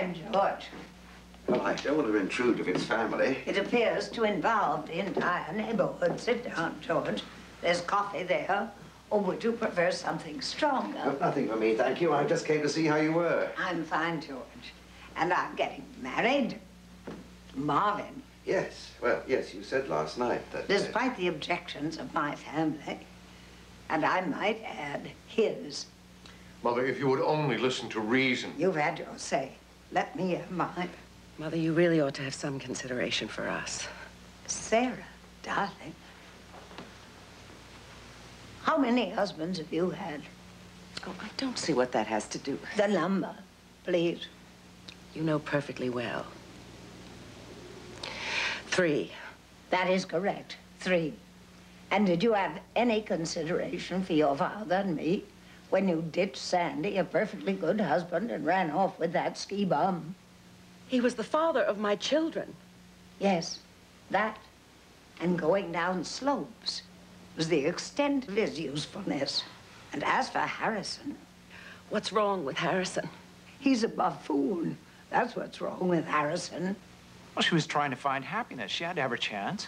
morning, George. Well, I don't want to intrude if it's family. It appears to involve the entire neighborhood. Sit down, George. There's coffee there. Or would you prefer something stronger? No, nothing for me, thank you. I just came to see how you were. I'm fine, George. And I'm getting married. Marvin. Yes, well, yes, you said last night that... Despite the objections of my family, and I might add, his. Mother, if you would only listen to reason. You've had your say. Let me have mine. Mother, you really ought to have some consideration for us. Sarah, darling. How many husbands have you had? Oh, I don't see what that has to do with... The number, please. You know perfectly well. 3. That is correct. 3. And did you have any consideration for your father and me when you ditched Sandy, a perfectly good husband, and ran off with that ski bum? He was the father of my children. Yes, that and going down slopes was the extent of his usefulness. And as for Harrison... What's wrong with Harrison? He's a buffoon. That's what's wrong with Harrison. Well, she was trying to find happiness. She had to have her chance.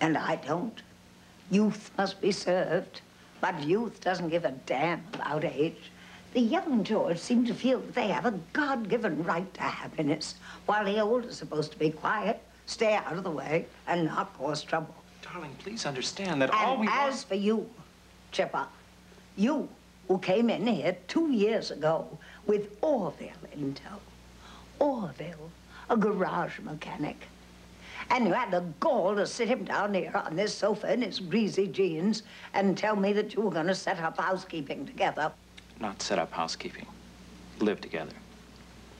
And I don't. Youth must be served. But youth doesn't give a damn about age. The young George seem to feel that they have a God-given right to happiness, while the old is supposed to be quiet, stay out of the way, and not cause trouble. Darling, please understand that all we want... And as for you, Chipper, you who came in here 2 years ago with Orville in tow. Orville, a garage mechanic. And you had the gall to sit him down here on this sofa in his greasy jeans and tell me that you were going to set up housekeeping together. Not set up housekeeping. Live together.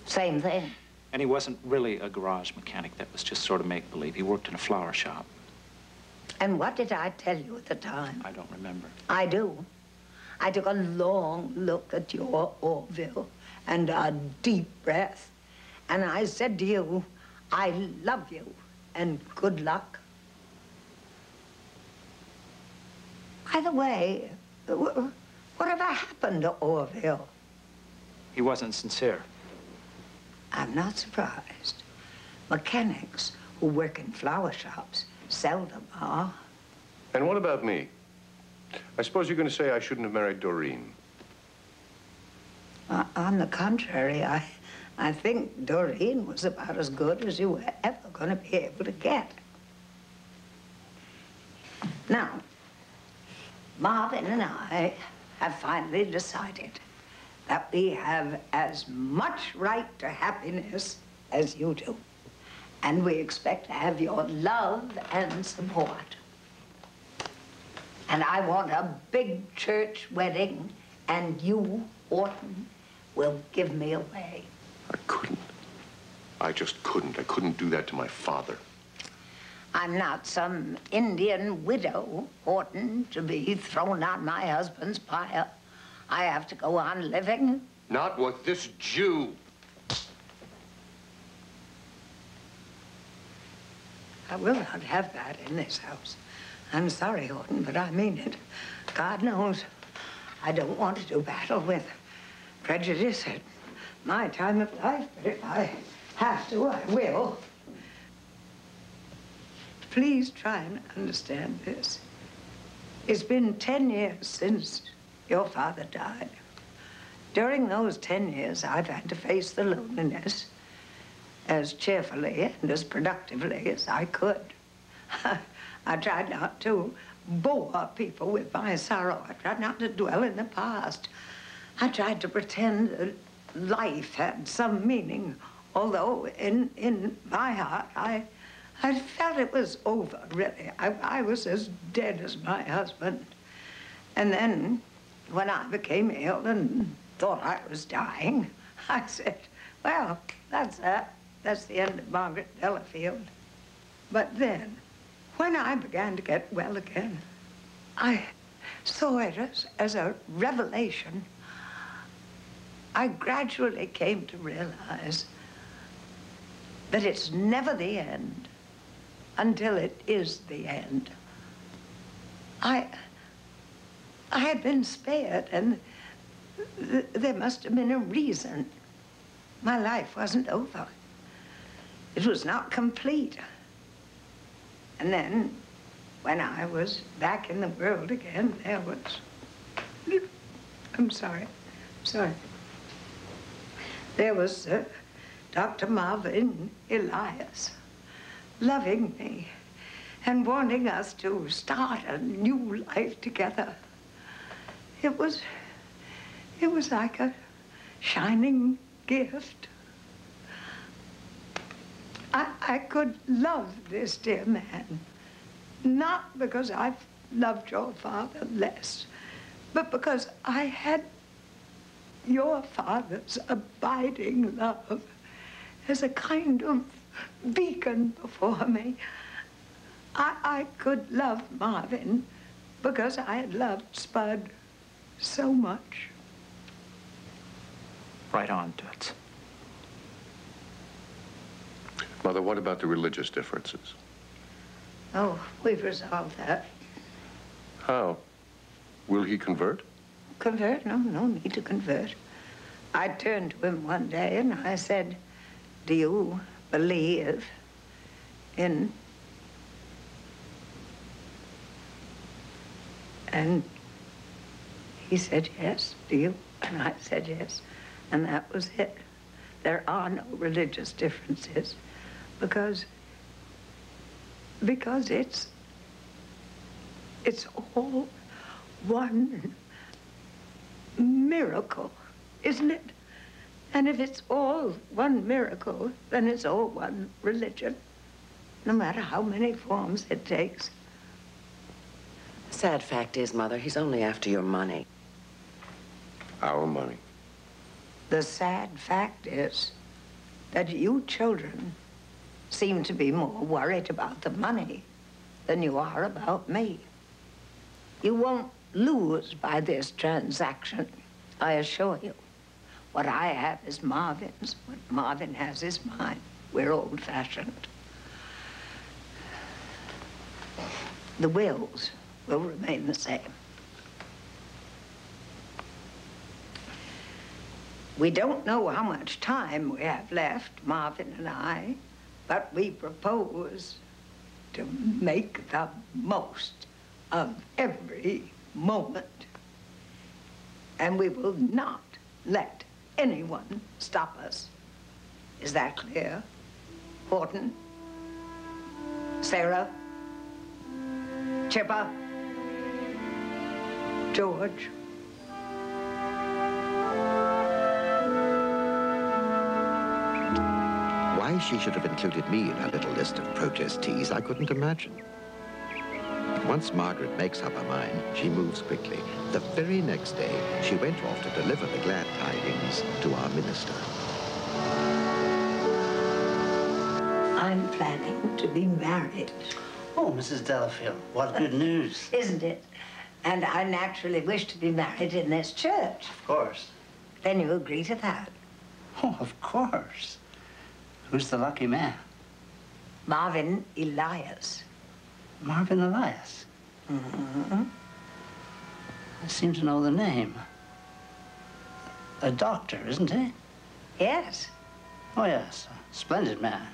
Same thing. And he wasn't really a garage mechanic. That was just sort of make-believe. He worked in a flower shop. And what did I tell you at the time? I don't remember. I do. I took a long look at your Orville and a deep breath. And I said to you, I love you and good luck. By the way, whatever happened to Orville? He wasn't sincere. I'm not surprised. Mechanics who work in flower shops seldom are. And what about me? I suppose you're going to say I shouldn't have married Doreen. On the contrary, I think Doreen was about as good as you were ever going to be able to get. Now, Marvin and I have finally decided that we have as much right to happiness as you do. And we expect to have your love and support. And I want a big church wedding, and you, Orton, will give me away. I couldn't. I just couldn't. I couldn't do that to my father. I'm not some Indian widow, Orton, to be thrown on my husband's pyre. I have to go on living. Not with this Jew. I will not have that in this house. I'm sorry, Orton, but I mean it. God knows I don't want to do battle with prejudice at my time of life, but if I have to, I will. Please try and understand this. It's been 10 years since your father died. During those 10 years, I've had to face the loneliness as cheerfully and as productively as I could. I tried not to bore people with my sorrow. I tried not to dwell in the past. I tried to pretend that life had some meaning, although in my heart, I felt it was over, really. I was as dead as my husband. And then, when I became ill and thought I was dying, I said, well, that's that. That's the end of Margaret Delafield. But then, when I began to get well again, I saw it as a revelation. I gradually came to realize that it's never the end until it is the end. I had been spared, and there must have been a reason. my life wasn't over. It was not complete. And then, when I was back in the world again, there was... I'm sorry. There was Dr. Marvin Elias loving me and wanting us to start a new life together. It was like a shining gift. I could love this dear man, not because I've loved your father less, but because I had your father's abiding love as a kind of beacon before me. I could love Marvin because I had loved Spud so much. Right on, Toots. Mother, what about the religious differences? Oh, we've resolved that. How? Will he convert? Convert? No need to convert. I turned to him one day and I said, do you believe in... And he said, yes. Do you? And I said, yes. And that was it. There are no religious differences because it's all one miracle, isn't it? And if it's all one miracle, then it's all one religion, no matter how many forms it takes. The sad fact is, Mother, he's only after your money. Our money. The sad fact is that you children seem to be more worried about the money than you are about me. You won't lose by this transaction, I assure you. What I have is Marvin's. What Marvin has is mine. We're old-fashioned. The wills will remain the same. We don't know how much time we have left, Marvin and I, but we propose to make the most of every moment. And we will not let anyone stop us. Is that clear? Horton? Sarah? Chipper? George? Why she should have included me in her little list of protestees, I couldn't imagine. But once Margaret makes up her mind, she moves quickly. The very next day, she went off to deliver the glad tidings to our minister. I'm planning to be married. Oh, Mrs. Delafield, what good news. Isn't it? And I naturally wish to be married in this church. Of course. Then you agree to that? Oh, of course. Who's the lucky man? Marvin Elias. Marvin Elias? Mm-hmm. I seem to know the name. A doctor, isn't he? Yes. Oh, yes. A splendid man.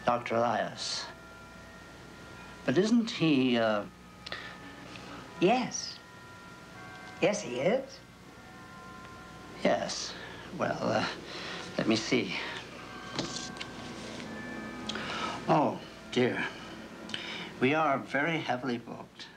Dr. Elias. But isn't he, Yes. Yes, he is. Yes. Well, let me see. Oh, dear. We are very heavily booked.